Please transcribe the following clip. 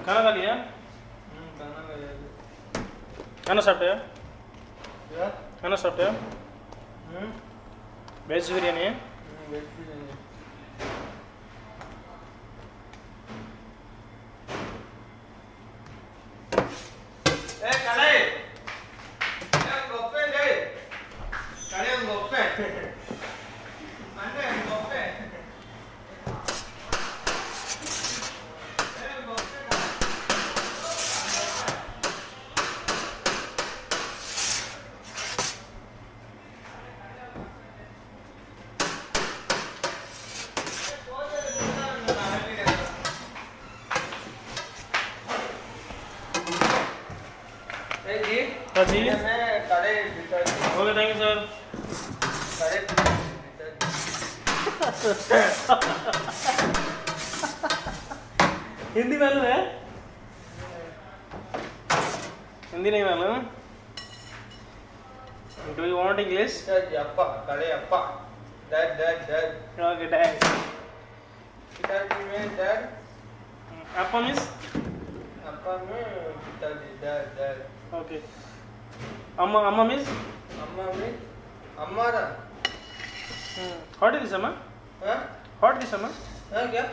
खाना खा लिया? खाना खा लिया। खाना साफ्टया? क्या? खाना साफ्टया? वेज बिरयानी है? वेज बिरयानी। कड़ाई गोप्पे ले कड़ाई गोप्पे अन्ने गोप्पे हाँ जी। Okay, thank you sir. Hindi मालूम है? हिंदी नहीं मालूम? Do you want English? Appa, kade appa. Dad. Okay, dad. Piताजी में dad. Appa means? Appa में पिताजी dad. Okay. Amma means? Amma में अम्मा रा. Hot is this, Amma? हाँ? Hot this, Amma? हाँ क्या?